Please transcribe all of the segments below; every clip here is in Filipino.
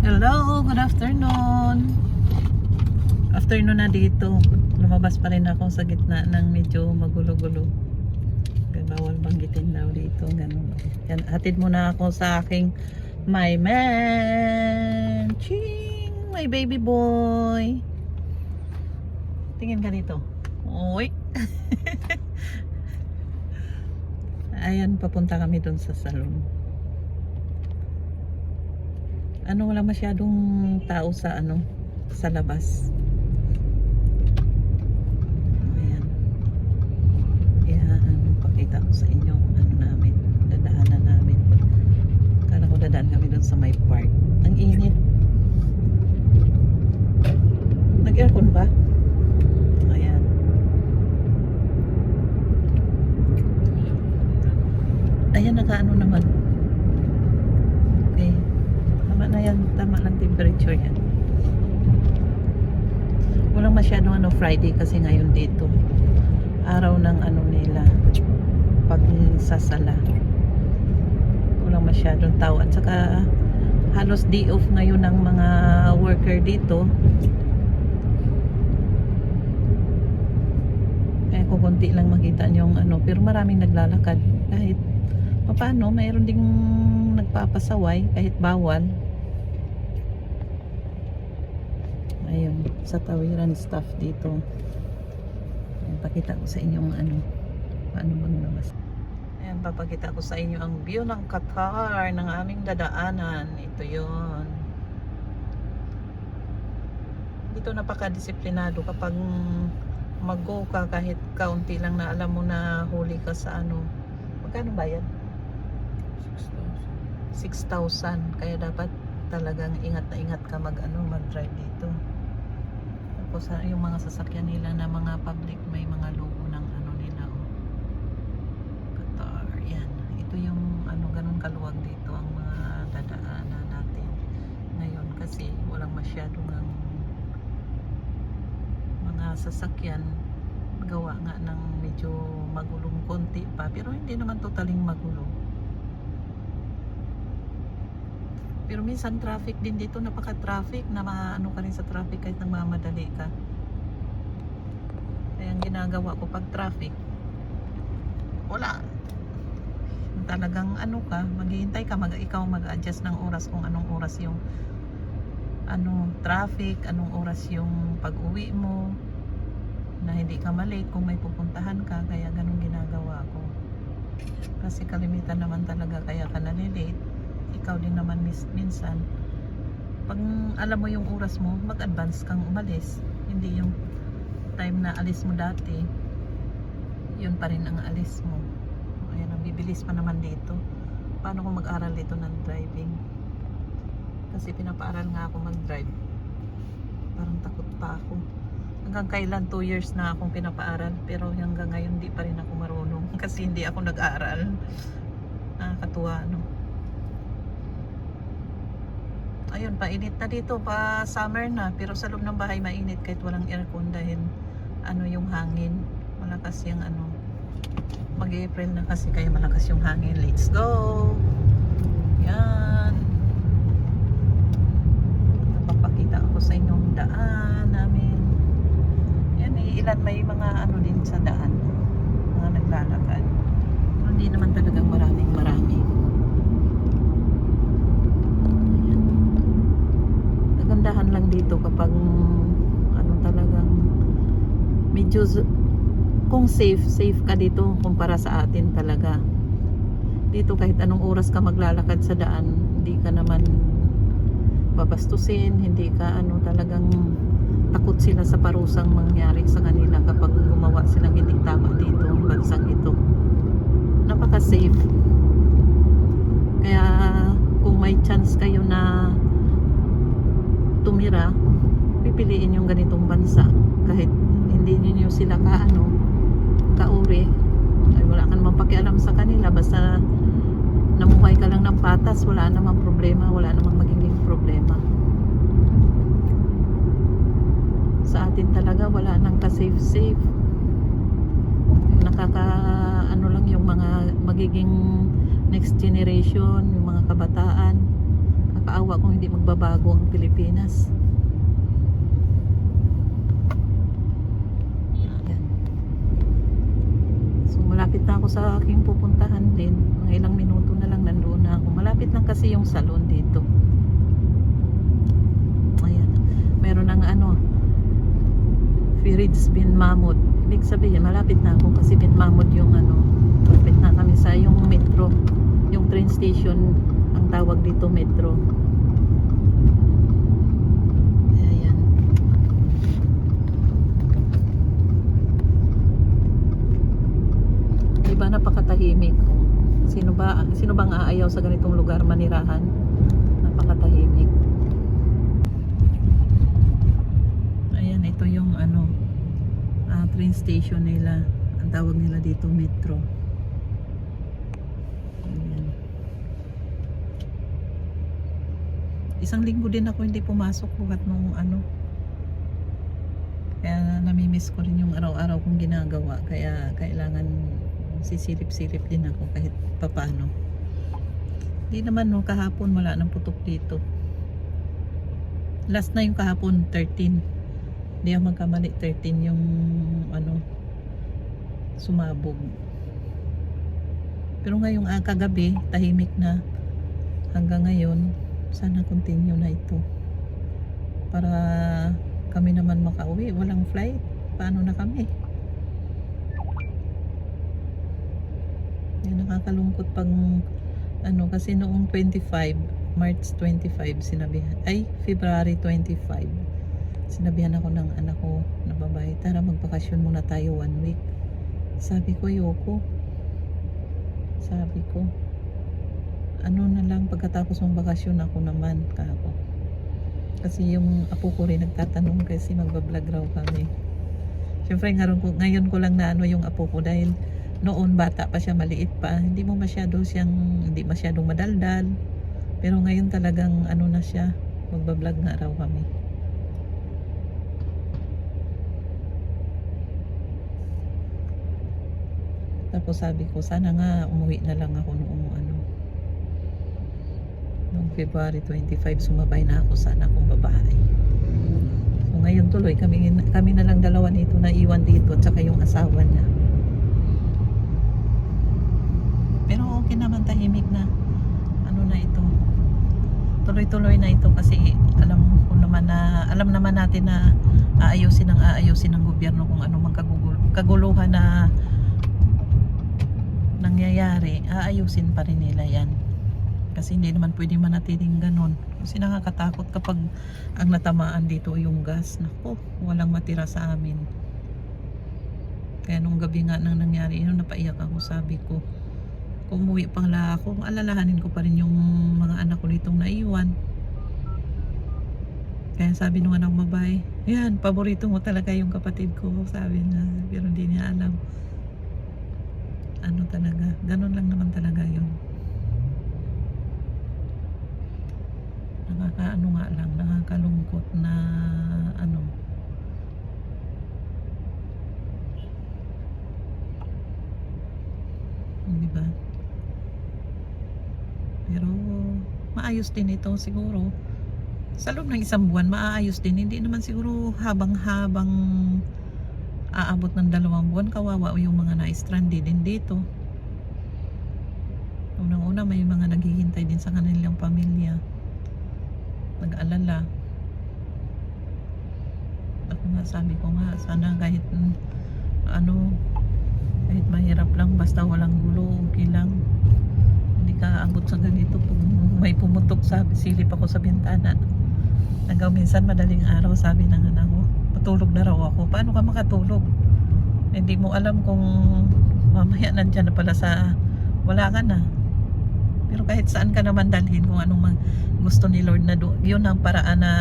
Hello, good afternoon. Afternoon na dito. Lumabas pa rin ako sa gitna ng medyo magulo-gulo. Kaya bawal banggitin daw dito. Ganun. Yan, hatid muna ako sa aking my man. Ching! My baby boy. Tingin ka dito. Oy! Ayan, papunta kami doon sa salon. Wala masyadong tao sa sa labas. Ayan. Pakita ko sa inyo namin, dadaanan namin. Kala ko dadaan kami doon sa may park. Ang init. Nag-aircon ba? Ayan. Ayan, nakaano naman. Okay. Tama na yan, tama lang temperature yan. Walang masyadong Friday kasi ngayon dito araw ng nila pagsasala. Walang masyadong tao at saka halos day off ngayon ng mga worker dito. Kaya kukunti lang makita yung pero maraming naglalakad kahit paano, mayroon ding nagpapasaway kahit bawal. Ayun, sa tawiran staff dito. Ayan, pakita ko sa inyo paano maglabas. Ayan, papakita ko sa inyo ang view ng Qatar ng aming dadaanan. Ito yon. Dito napaka-disiplinado kapag mag-go ka kahit kaunti lang na alam mo na huli ka sa magkano bayad? 6,000. Kaya dapat talagang ingat na ingat ka mag-drive dito. Tapos yung mga sasakyan nila na mga public, may mga logo ng nila Qatar. Yan. Ito yung ganun kaluwag dito ang mga dadaanan natin ngayon kasi walang masyadong mga sasakyan. Gawa nga ng medyo magulong konti pa, pero hindi naman totaling magulo. Pero minsan traffic din dito, napaka-traffic na ka rin sa traffic kahit nagmamadali ka. Kaya ang ginagawa ko pag traffic, wala. Talagang ka, maghihintay ka, ikaw mag-adjust ng oras kung anong oras yung traffic, anong oras yung pag-uwi mo, na hindi ka malate kung may pupuntahan ka. Kaya ganun ginagawa ko. Kasi kalimitan naman talaga kaya ka na-late. Ikaw din naman minsan pag alam mo yung oras mo, mag-advance kang umalis. Hindi yung time na alis mo dati yun pa rin ang alis mo. Ayan, ang bibilis pa naman dito. Paano ko mag-aral dito ng driving? Kasi pinapaaral nga ako mag-drive, parang takot pa ako. Hanggang kailan 2 years na akong pinapaaral, pero hanggang ngayon di pa rin ako marunong kasi hindi ako nag-aaral. Nakakatuwa Ayun, painit na dito, pa summer na, pero sa loob ng bahay mainit kahit walang aircon dahil yung hangin, malakas yung mag-April na kasi kaya malakas yung hangin. Let's go. Yan, napapakita ako sa inyong daan namin. Yan, ilan may mga din sa daan, mga naglalakad. Hindi naman talagang marami. Gandahan lang dito kapag talagang medyo kung safe ka dito kumpara sa atin talaga. Dito kahit anong oras ka maglalakad sa daan, hindi ka naman babastusin, hindi ka talagang takot sila sa parusang mangyari sa kanila kapag gumawa silang hindi tama dito ang bansang ito. Napaka safe. Kaya kung may chance kayo na tumira, pipiliin yung ganitong bansa kahit hindi niyo sila kauri, ay wala ka namang pakialam sa kanila, basta namuhay ka lang ng patas, wala namang problema, wala namang magiging problema. Sa atin talaga wala nang ka-safe. Lang yung mga magiging next generation, yung mga kabataan, nakakaawa kung hindi magbabago ang Pilipinas. Ayan. So malapit na ako sa aking pupuntahan din. Mga ilang minuto na lang nandoon na ako. Malapit lang kasi yung salon dito. Ayan. Meron ng Firid's Bin Mahmud. Ibig sabihin malapit na ako kasi Bin Mahmud yung malapit na kami sa yung metro. Yung train station ang tawag dito metro. Ayan. Diba napakatahimik. Sino bang aayaw sa ganitong lugar manirahan? Napakatahimik. Ayan, ito yung train station nila. Ang tawag nila dito metro. Ayan. Isang linggo din ako hindi pumasok buhat nung kaya namimiss ko rin yung araw-araw kong ginagawa, kaya kailangan sisilip-silip din ako kahit papano. Hindi naman kahapon wala nang putok dito. Last na yung kahapon 13. Hindi ako magkamali, 13 yung sumabog. Pero ngayong kagabi tahimik na hanggang ngayon. Sana continue na ito para kami naman makauwi. Walang flight, paano na kami? Yan, nakakalungkot pag kasi noong 25 March 25 February 25 sinabihan ako ng anak ko na babae, tara magbakasyon muna tayo 1 week. Sabi ko ayoko. Sabi ko na lang, pagkatapos ng bakasyon ako naman kako. Kasi yung apo ko rin nagtatanong kasi magbablog raw kami. Siyempre ngayon ko lang na yung apo ko dahil noon bata pa siya, maliit pa. Hindi masyadong madaldal. Pero ngayon talagang na siya, magbablog nga raw kami. Tapos sabi ko sana nga umuwi na lang ako noong February 25 sumabay na ako sana kung babae. So ngayon tuloy kami na lang dalawa nito na iwan dito at saka yung asawa niya. Pero okay naman, tahimik na na ito. Tuloy-tuloy na ito kasi alam naman natin na aayusin ng gobyerno kung ano mang kaguluhan na nangyayari, aayusin pa rin nila yan. Kasi hindi naman pwede manatiling ganun. Kasi nakakatakot kapag ang natamaan dito yung gas. Naku, walang matira sa amin. Kaya nung gabi nga nang nangyari, napaiyak ako. Sabi ko, kung umuwi pala ako, alalahanin ko pa rin yung mga anak ko ditong naiwan. Kaya sabi nung anak babae, yan, paborito mo talaga yung kapatid ko. Sabi niya, pero hindi niya alam. Talaga, ganun lang naman talaga yun. Nakakalungkot na di ba? Pero maayos din ito siguro. Sa loob ng isang buwan maayos din. Hindi naman siguro habang aabot ng 2 buwan. Kawawa yung mga na-stranded din dito. Unang-una may mga naghihintay din sa kanilang pamilya. Nag-alala. Ako nga, sabi ko nga, sana kahit kahit mahirap lang, basta walang gulo, okay lang. Hindi ka aabot sa ganito. Pag may pumutok, silip ako sa bintana. Minsan madaling araw, sabi ng anak ko, matulog na raw ako. Paano ka makatulog? Hindi mo alam kung mamaya nandyan na pala wala ka na. Pero kahit saan ka naman dalhin, kung anong gusto ni Lord na yun ang paraan na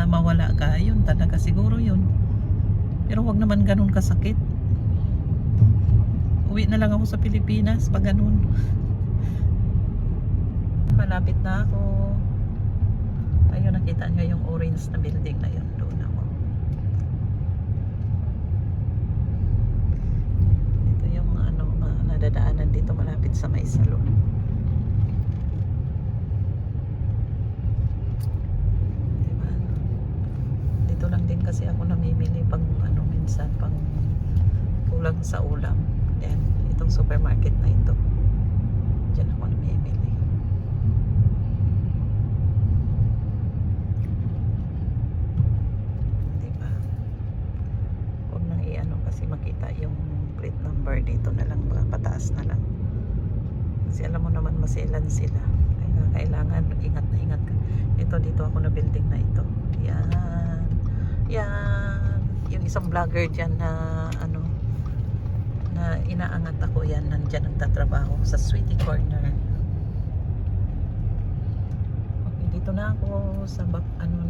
mawala ka, yun talaga siguro yun. Pero wag naman ganun kasakit. Uwi na lang ako sa Pilipinas pag ganun. Malapit na ako. Ayun, nakita nyo yung orange na building na yun. Doon ako. Ito yung nadadaanan dito malapit sa may salon. kasi ako namimili pag ano minsan pang kulang sa ulam. Yan, itong supermarket na ito. Diyan ako namimili. Di ba? Huwag nang i-ano kasi makita yung plate number dito na lang, baka pataas na lang. Kasi alam mo naman maselan sila. Kaya kailangan ingat na ingat ka. Ito dito ako na building na ito. Yan. Yan. Yung isang vlogger dyan na ano na inaangat ako yan. Nandyan nagtatrabaho sa Sweetie Corner. Okay, dito na ako sa ano na